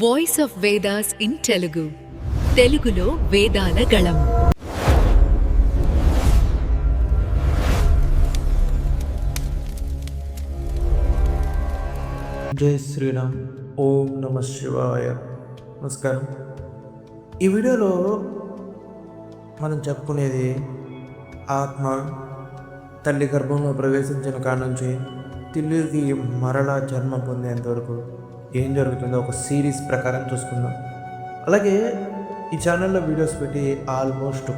Voice of Vedas in Telugu. తెలుగులో వేదాల గళం. జై శ్రీరామ్. ఓం నమ శివాయ. నమస్కారం. ఈ వీడియోలో మనం చెప్పుకునేది ఆత్మ తల్లి గర్భంలో ప్రవేశించిన కాడ నుంచి తిరిగి మరలా జన్మ పొందేంత వరకు ఏం జరుగుతుందో ఒక సిరీస్ ప్రకారం చూసుకుందాం. అలాగే ఈ ఛానల్లో వీడియోస్ పెట్టి ఆల్మోస్ట్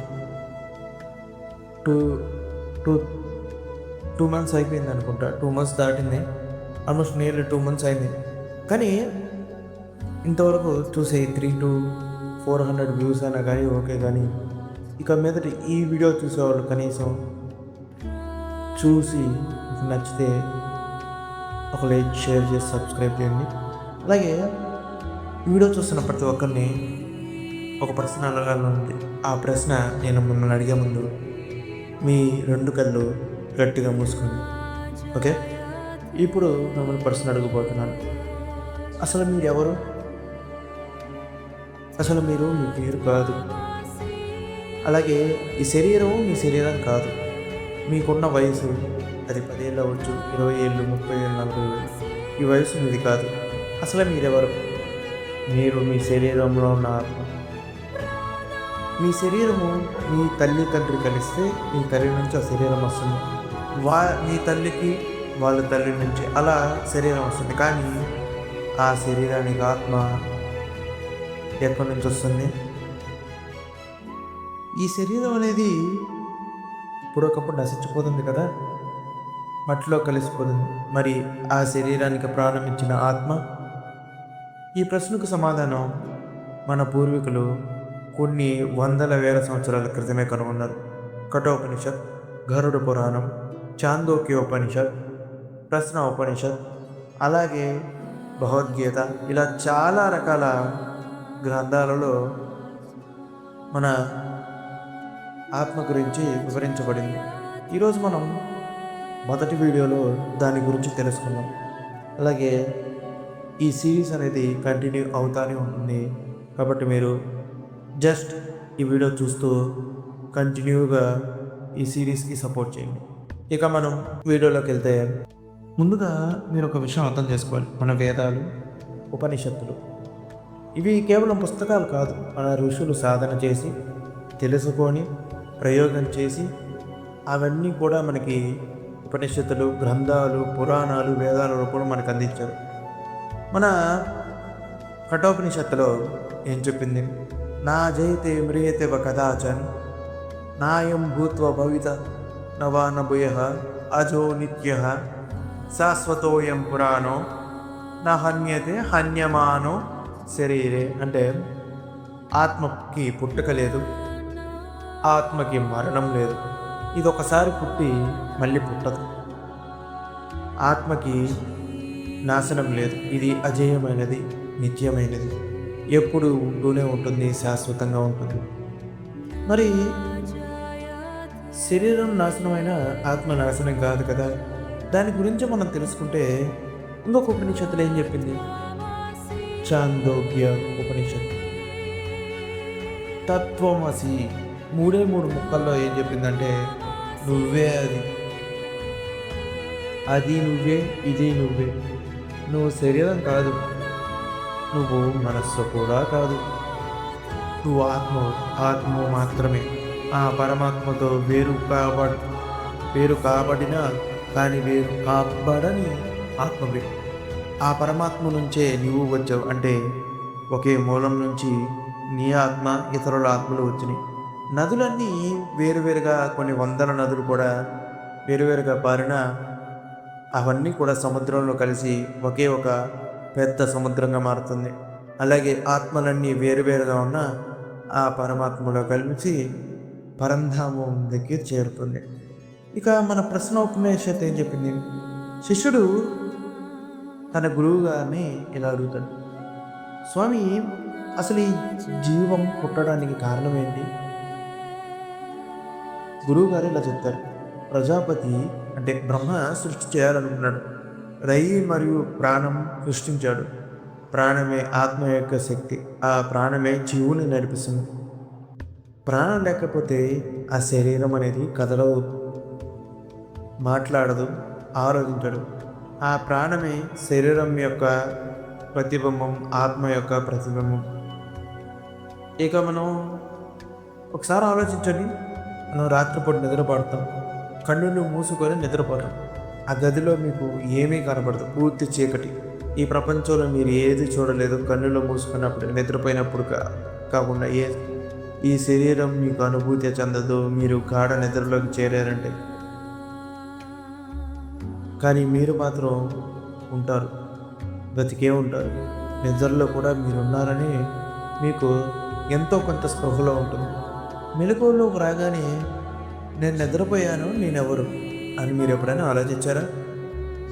టూ మంత్స్ అయిపోయింది అనుకుంటా. 2 months దాటింది. ఆల్మోస్ట్ నియర్లీ 2 months అయింది. కానీ ఇంతవరకు చూసే 300 to 400 వ్యూస్ అయినా కానీ ఓకే. కానీ ఇక మీదట ఈ వీడియో చూసేవాళ్ళు కనీసం చూసి నచ్చితే ఒక లైక్, షేర్ చేసి సబ్స్క్రైబ్ చేయండి. అలాగే వీడియో చూస్తున్న ప్రతి ఒక్కరిని ఒక ప్రశ్న అడగాలనుంది. ఆ ప్రశ్న నేను మిమ్మల్ని అడిగే ముందు మీ 2 కళ్ళు గట్టిగా మూసుకోండి. ఓకే, ఇప్పుడు మిమ్మల్ని ప్రశ్న అడగబోతున్నాను. అసలు మీరు ఎవరు? అసలు మీరు మీ పేరు కాదు. అలాగే ఈ శరీరం మీ శరీరం కాదు. మీకున్న వయసు అది 10 ఏళ్ళు అవ్వచ్చు, 20 ఏళ్ళు, 30 ఏళ్ళు, 40 ఏళ్ళు. ఈ వయసు మీది కాదు. అసలు మీరెవరు? మీరు మీ శరీరంలో ఉన్న ఆత్మ. మీ శరీరము మీ తల్లి తండ్రి కలిస్తే మీ తల్లి నుంచి ఆ శరీరం వస్తుంది. మీ తల్లికి వాళ్ళ తల్లి నుంచి అలా శరీరం వస్తుంది. కానీ ఆ శరీరానికి ఆత్మ ఎక్కడి నుంచి వస్తుంది? ఈ శరీరం అనేది ఇప్పుడొకప్పుడు నశించిపోతుంది కదా, మట్టిలో కలిసిపోతుంది. మరి ఆ శరీరానికి ప్రాణం ఇచ్చిన ఆత్మ? ఈ ప్రశ్నకు సమాధానం మన పూర్వీకులు కొన్ని వందల వేల సంవత్సరాల క్రితమే కనుగొన్నారు. కఠోపనిషత్, గరుడ పురాణం, చాందోక్యోపనిషత్, ప్రశ్న ఉపనిషత్, అలాగే భగవద్గీత, ఇలా చాలా రకాల గ్రంథాలలో మన ఆత్మ గురించి వివరించబడింది. ఈరోజు మనం మొదటి వీడియోలో దాని గురించి తెలుసుకుందాం. అలాగే ఈ సిరీస్ అనేది కంటిన్యూ అవుతానే ఉంటుంది. కాబట్టి మీరు జస్ట్ ఈ వీడియో చూస్తూ కంటిన్యూగా ఈ సిరీస్కి సపోర్ట్ చేయండి. ఇక మనం వీడియోలోకి వెళ్తే ముందుగా మీరు ఒక విషయం అర్థం చేసుకోవాలి. మన వేదాలు, ఉపనిషత్తులు ఇవి కేవలం పుస్తకాలు కాదు. మన ఋషులు సాధన చేసి, తెలుసుకొని, ప్రయోగం చేసి అవన్నీ కూడా మనకి ఉపనిషత్తులు, గ్రంథాలు, పురాణాలు, వేదాల రూపంలో మనకు అందించారు. మన కఠోపనిషత్తులో ఏం చెప్పింది? నా జయతే మ్రియతే వ కదాచన్ నాయం భూత్వ భవిత నవాన భూయ అజో నిత్య శాశ్వతోయం పురాణో నా హన్యతే హన్యమానో శరీరే. అంటే ఆత్మకి పుట్టుక లేదు, ఆత్మకి మరణం లేదు. ఇది ఒకసారి పుట్టి మళ్ళీ పుట్టదు. ఆత్మకి నాశనం లేదు. ఇది అజేయమైనది, నిత్యమైనది, ఎప్పుడు ఉంటూనే ఉంటుంది, శాశ్వతంగా ఉంటుంది. మరి శరీరం నాశనమైన ఆత్మ నాశనం కాదు కదా. దాని గురించి మనం తెలుసుకుంటే ఇంకొక ఉపనిషత్తులు ఏం చెప్పింది? చాందోగ్య ఉపనిషత్తు తత్వమసి 3 ముక్కల్లో ఏం చెప్పిందంటే నువ్వే అది, అది నువ్వే, ఇది నువ్వే. నువ్వు శరీరం కాదు, నువ్వు మనస్సు కూడా కాదు, నువ్వు ఆత్మ మాత్రమే. ఆ పరమాత్మతో వేరు కాబడిన కానీ వేరు కాబడని ఆత్మవే. ఆ పరమాత్మ నుంచే నువ్వు వచ్చావు. అంటే ఒకే మూలం నుంచి నీ ఆత్మ, ఇతరుల ఆత్మలు వచ్చినాయి. నదులన్నీ వేరువేరుగా, కొన్ని వందల నదులు కూడా వేరువేరుగా పారినా అవన్నీ కూడా సముద్రంలో కలిసి ఒకే ఒక పెద్ద సముద్రంగా మారుతుంది. అలాగే ఆత్మలన్నీ వేరువేరుగా ఉన్న ఆ పరమాత్మలో కలిసి పరంధామం దగ్గర చేరుతుంది. ఇక మన ప్రశ్న ఉపనిషత్తు ఏం చెప్పింది? శిష్యుడు తన గురువు గారిని ఇలా అడుగుతాడు, స్వామి, అసలు ఈ జీవం పుట్టడానికి కారణం ఏంటి? గురువు గారు ఇలా చెప్తారు, ప్రజాపతి అంటే బ్రహ్మ సృష్టి చేయాలనుకున్నాడు. రయి మరియు ప్రాణం సృష్టించాడు. ప్రాణమే ఆత్మ యొక్క శక్తి. ఆ ప్రాణమే జీవుని నడిపిస్తుంది. ప్రాణం లేకపోతే ఆ శరీరం అనేది కదలదు, మాట్లాడదు, ఆలోచించడు. ఆ ప్రాణమే శరీరం యొక్క ప్రతిబింబం, ఆత్మ యొక్క ప్రతిబింబం. ఇక మనం ఒకసారి ఆలోచించండి. మనం రాత్రిపూట నిద్రపడతాం, కన్నులు మూసుకొని నిద్రపోతాం. ఆ గదిలో మీకు ఏమీ కనబడదు, పూర్తి చీకటి. ఈ ప్రపంచంలో మీరు ఏది చూడలేదు. కన్నులు మూసుకున్నప్పుడు, నిద్రపోయినప్పుడు కాకుండా ఈ శరీరం మీకు అనుభూతి చెందదు. మీరు గాఢ నిద్రలోకి చేరారంటే, కానీ మీరు మాత్రం ఉంటారు, బ్రతికే ఉంటారు. నిద్రలో కూడా మీరు ఉన్నారని మీకు ఎంతో కొంత స్పృహలో ఉంటుంది. మెలకువలోకి రాగానే నేను నిద్రపోయాను, నేనెవరు అని మీరు ఎప్పుడైనా ఆలోచించారా?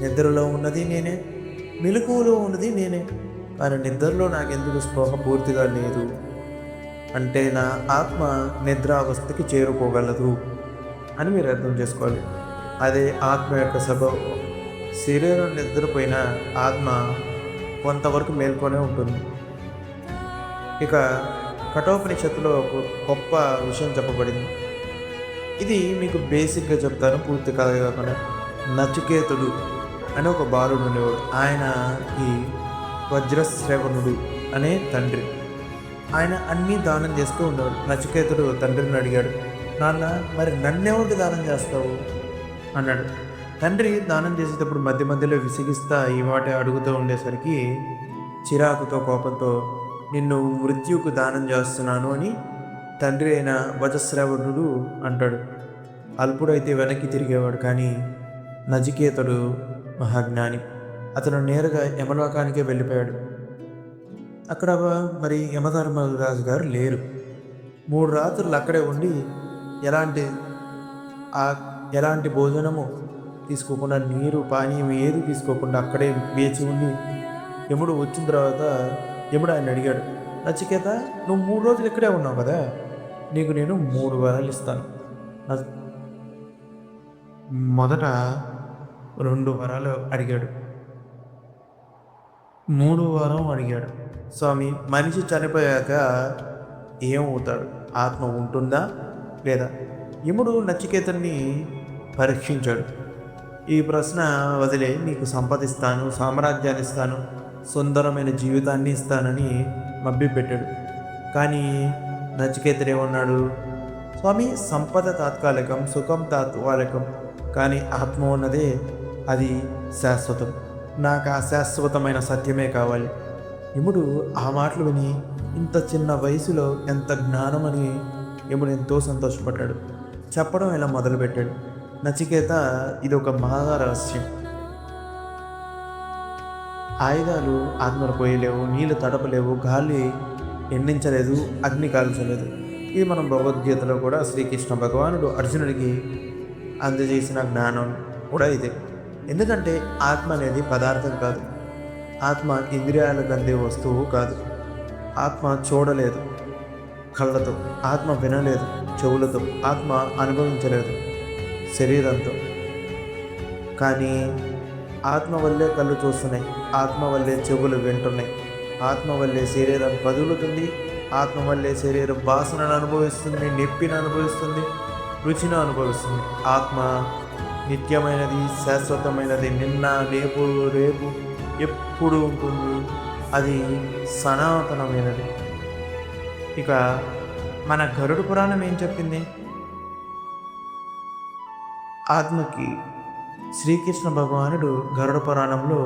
నిద్రలో ఉన్నది నేనే, మెలకువలో ఉన్నది నేనే. కానీ నిద్రలో నాకెందుకు స్పృహ పూర్తిగా లేదు అంటే నా ఆత్మ నిద్రావస్థకి చేరుకోగలదు అని మీరు అర్థం చేసుకోవాలి. అదే ఆత్మ యొక్క స్వభావం. శరీరం నిద్రపోయిన ఆత్మ కొంతవరకు మేల్కొనే ఉంటుంది. ఇక కఠోపనిషత్తులో ఒక గొప్ప విషయం చెప్పబడింది. ఇది మీకు బేసిక్గా చెప్తాను, పూర్తి కథ కాకుండా. నచికేతుడు అని ఒక బాలుడు ఉండేవాడు. ఆయన ఈ వజ్రశ్రవణుడు అనే తండ్రి. ఆయన అన్నీ దానం చేస్తూ ఉండేవాడు. నచికేతుడు తండ్రిని అడిగాడు, నాన్న మరి నన్నెవరికి దానం చేస్తావు అన్నాడు. తండ్రి దానం చేసేటప్పుడు మధ్య మధ్యలో విసిగిస్తా ఈ మాట అడుగుతూ ఉండేసరికి చిరాకుతో, కోపంతో నిన్ను మృత్యువుకు దానం చేస్తున్నాను అని తండ్రి అయిన వజ్రశ్రవణుడు అంటాడు. అల్పుడైతే వెనక్కి తిరిగేవాడు. కానీ నచికేతుడు మహాజ్ఞాని. అతను నేరుగా యమలోకానికే వెళ్ళిపోయాడు. అక్కడ మరి యమధర్మరాజు గారు లేరు. 3 రాత్రులు అక్కడే ఉండి ఎలాంటి భోజనము తీసుకోకుండా, నీరు పానీయం ఏది తీసుకోకుండా అక్కడే వేచి ఉండి, యముడు వచ్చిన తర్వాత యముడు ఆయన అడిగాడు, నచికేత నువ్వు 3 రోజులు ఇక్కడే ఉన్నావు కదా, నీకు నేను 3 వరాలు ఇస్తాను. మొదట 2 వరాలు అడిగాడు. 3 వరం అడిగాడు. స్వామి, మనిషి చనిపోయాక ఏమవుతాడు? ఆత్మ ఉంటుందా లేదా? యముడు నచికేతుని పరీక్షించాడు. ఈ ప్రశ్న వదిలే నీకు సంపదిస్తాను, సామ్రాజ్యాన్ని ఇస్తాను, సుందరమైన జీవితాన్ని ఇస్తానని మభ్యపెట్టాడు. కానీ నచికేతుడు ఏమన్నాడు? స్వామి, సంపద తాత్కాలికం, సుఖం తాత్కాలికం, కానీ ఆత్మ ఉన్నదే అది శాశ్వతం. నాకు ఆ శాశ్వతమైన సత్యమే కావాలి. యముడు ఆ మాటలు విని ఇంత చిన్న వయసులో ఎంత జ్ఞానమని యముడు ఎంతో సంతోషపడ్డాడు. చెప్పడం ఇలా మొదలుపెట్టాడు, నచికేత ఇది ఒక మహా రహస్యం. ఆయుధాలు ఆత్మను పోయలేవు, నీళ్లు తడపలేవు, గాలి ఎండించలేదు, అగ్ని కాల్చలేదు. ఇది మనం భగవద్గీతలో కూడా శ్రీకృష్ణ భగవానుడు అర్జునుడికి అందజేసిన జ్ఞానం కూడా ఇదే. ఎందుకంటే ఆత్మ అనేది పదార్థం కాదు. ఆత్మ ఇంద్రియాలకు అందే వస్తువు కాదు. ఆత్మ చూడలేదు కళ్ళతో, ఆత్మ వినలేదు చెవులతో, ఆత్మ అనుభవించలేదు శరీరంతో. కానీ ఆత్మ వల్లే కళ్ళు చూస్తున్నాయి, ఆత్మ వల్లే చెవులు వింటున్నాయి, ఆత్మ వల్లే శరీరం కదులుతుంది, ఆత్మ వల్లే శరీరం వాసనను అనుభవిస్తుంది, నొప్పిని అనుభవిస్తుంది, రుచిని అనుభవిస్తుంది. ఆత్మ నిత్యమైనది, శాశ్వతమైనది, నిన్న రేపు ఎప్పుడు ఉంటుంది. అది సనాతనమైనది. ఇక మన గరుడ పురాణం ఏం చెప్పింది? ఆత్మకి శ్రీకృష్ణ భగవానుడు గరుడ పురాణంలో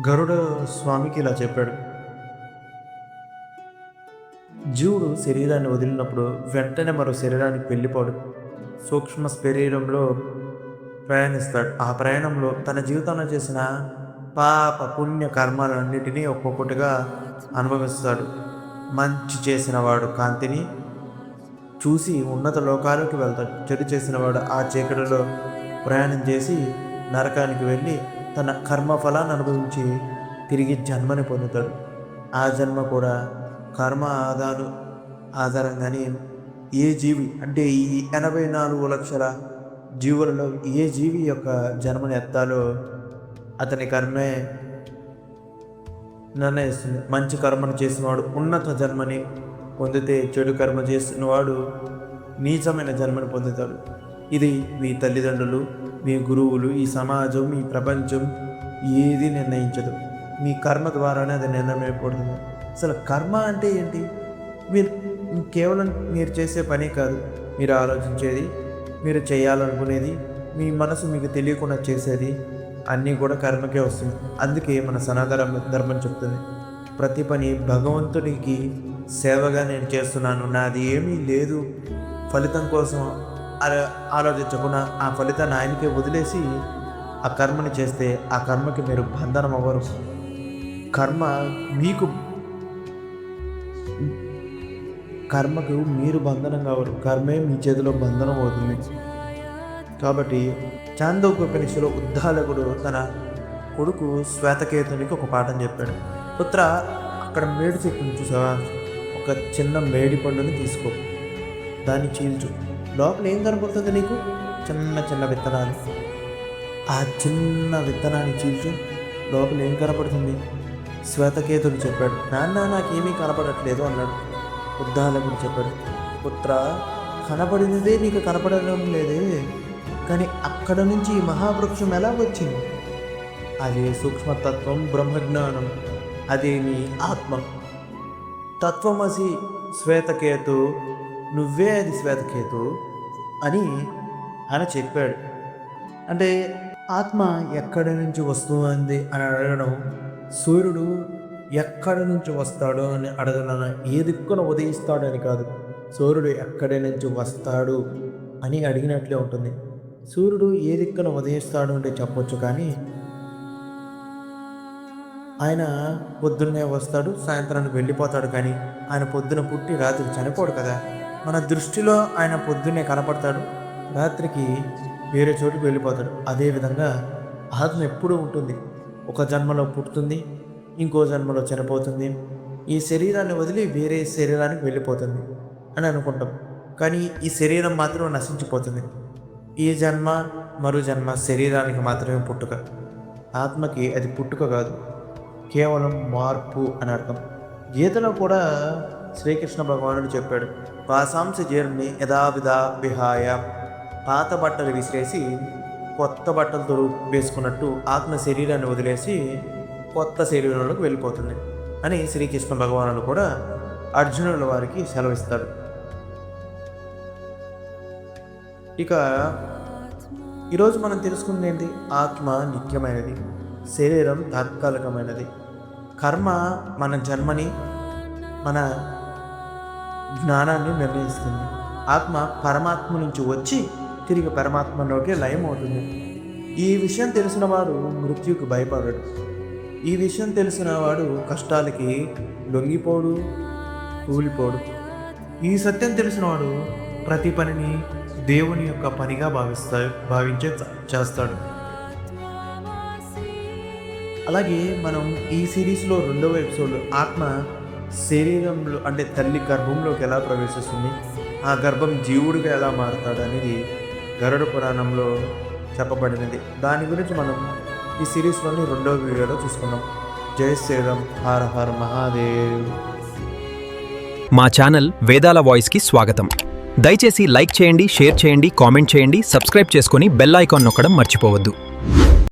గరుడ స్వామికి ఇలా చెప్పాడు, జీవుడు శరీరాన్ని వదిలినప్పుడు వెంటనే మరో శరీరానికి వెళ్ళిపోడు, సూక్ష్మ శరీరంలో ప్రయాణిస్తాడు. ఆ ప్రయాణంలో తన జీవితంలో చేసిన పాప పుణ్య కర్మాలన్నిటినీ ఒక్కొక్కటిగా అనుభవిస్తాడు. మంచి చేసిన వాడు కాంతిని చూసి ఉన్నత లోకాలకు వెళ్తాడు. చెడు చేసిన వాడు ఆ చీకటిలో ప్రయాణం చేసి నరకానికి వెళ్ళి తన కర్మఫలాన్ని అనుభవించి తిరిగి జన్మని పొందుతాడు. ఆ జన్మ కూడా కర్మ ఆధారంగానే ఏ జీవి అంటే ఈ 84 లక్షల జీవులలో ఏ జీవి యొక్క జన్మని ఎత్తాలో అతని కర్మే నిర్ణయిస్తుంది. మంచి కర్మను చేసినవాడు ఉన్నత జన్మని పొందితే, చెడు కర్మ చేసినవాడు నీచమైన జన్మని పొందుతాడు. ఇది మీ తల్లిదండ్రులు, మీ గురువులు, ఈ సమాజం, ఈ ప్రపంచం ఏది నిర్ణయించదు. మీ కర్మ ద్వారానే అది నిర్ణయమైపోతుంది. అసలు కర్మ అంటే ఏంటి? మీరు కేవలం మీరు చేసే పని కాదు, మీరు ఆలోచించేది, మీరు చేయాలనుకునేది, మీ మనసు మీకు తెలియకుండా చేసేది అన్నీ కూడా కర్మకే వస్తుంది. అందుకే మన సనాతన ధర్మం చెప్తుంది, ప్రతి పని భగవంతునికి సేవగా నేను చేస్తున్నాను, నాది ఏమీ లేదు ఫలితం కోసం ఆలోచించకుండా ఆ ఫలితాన్ని ఆయనకే వదిలేసి ఆ కర్మని చేస్తే ఆ కర్మకి మీరు బంధనం అవ్వరు. కర్మకు మీరు బంధనం కావరు, కర్మే మీ చేతిలో బంధనం అవుతుంది. కాబట్టి చాందోగ్యోపనిషత్తులో ఉద్దాలకుడు తన కొడుకు శ్వేతకేతునికి ఒక పాఠం చెప్పాడు. పుత్ర, అక్కడ మేడి చెట్టుని చూసావా, ఒక చిన్న మేడి పండుని తీసుకో, దాన్ని చీల్చు, లోపల ఏం కనపడుతుంది నీకు? చిన్న చిన్న విత్తనాలు. ఆ చిన్న విత్తనాన్ని చీల్చు, లోపల ఏం కనపడుతుంది? శ్వేతకేతుడు చెప్పాడు. నాన్న, నాకేమీ కనపడట్లేదు అన్నాడు. ఉద్దాలకుడు చెప్పాడు, పుత్ర, కనపడినదే నీకు కనపడడం లేదే, కానీ అక్కడ నుంచి ఈ మహావృక్షం ఎలా వచ్చింది? అది సూక్ష్మతత్వం, బ్రహ్మజ్ఞానం, అదే నీ ఆత్మ. తత్వమసి శ్వేతకేతు, నువ్వే అది శ్వేతకేతు అని ఆయన చెప్పాడు. అంటే ఆత్మ ఎక్కడి నుంచి వస్తుంది అని అడగడం, సూర్యుడు ఎక్కడి నుంచి వస్తాడు అని అడగడం, ఏ దిక్కున ఉదయిస్తాడు అని కాదు, సూర్యుడు ఎక్కడి నుంచి వస్తాడు అని అడిగినట్లే ఉంటుంది. సూర్యుడు ఏ దిక్కున ఉదయిస్తాడు అంటే చెప్పొచ్చు, కానీ ఆయన పొద్దున్నే వస్తాడు, సాయంత్రానికి వెళ్ళిపోతాడు, కానీ ఆయన పొద్దున పుట్టి రాత్రి చనిపోడు కదా. మన దృష్టిలో ఆయన పొద్దున్నే కనపడతాడు, రాత్రికి వేరే చోటుకి వెళ్ళిపోతాడు. అదేవిధంగా ఆత్మ ఎప్పుడూ ఉంటుంది. ఒక జన్మలో పుట్టుతుంది, ఇంకో జన్మలో చనిపోతుంది, ఈ శరీరాన్ని వదిలి వేరే శరీరానికి వెళ్ళిపోతుంది అని అనుకుంటాం. కానీ ఈ శరీరం మాత్రం నశించిపోతుంది. ఈ జన్మ మరో జన్మ శరీరానికి మాత్రమే పుట్టుక, ఆత్మకి అది పుట్టుక కాదు, కేవలం మార్పు అని అర్థం. గీతలో కూడా శ్రీకృష్ణ భగవానుడు చెప్పాడు, వాసాంశ జీర్ణి యథావిధ విహాయ, పాత బట్టలు విసిరేసి కొత్త బట్టలతో వేసుకున్నట్టు ఆత్మ శరీరాన్ని వదిలేసి కొత్త శరీరంలోకి వెళ్ళిపోతుంది అని శ్రీకృష్ణ భగవానుడు కూడా అర్జునుల వారికి సెలవిస్తాడు. ఇక ఈరోజు మనం తెలుసుకుంది ఏంటి? ఆత్మ నిత్యమైనది, శరీరం తాత్కాలికమైనది. కర్మ మన జన్మని, మన జ్ఞానాన్ని నిర్ణయిస్తుంది. ఆత్మ పరమాత్మ నుంచి వచ్చి తిరిగి పరమాత్మలోకి లయం అవుతుంది. ఈ విషయం తెలిసిన వాడు మృత్యుకు భయపడడు. ఈ విషయం తెలిసిన వాడు కష్టాలకి లొంగిపోడు, కూలిపోడు. ఈ సత్యం తెలిసినవాడు ప్రతి పనిని దేవుని యొక్క పనిగా భావించే చేస్తాడు. అలాగే మనం ఈ సిరీస్లో 2వ ఎపిసోడ్ ఆత్మ శరీరంలో అంటే తల్లి గర్భంలోకి ఎలా ప్రవేశిస్తుంది, ఆ గర్భం జీవుడిగా ఎలా మారుతాడు అనేది గరుడ పురాణంలో చెప్పబడినది. దాని గురించి మనం ఈ సిరీస్లోని 2వ వీడియోలో చూసుకున్నాం. జై శ్రీరామ్, హర హర మహాదేవ్. మా ఛానల్ వేదాల వాయిస్కి స్వాగతం. దయచేసి లైక్ చేయండి, షేర్ చేయండి, కామెంట్ చేయండి, సబ్స్క్రైబ్ చేసుకొని బెల్ ఐకాన్ నొక్కడం మర్చిపోవద్దు.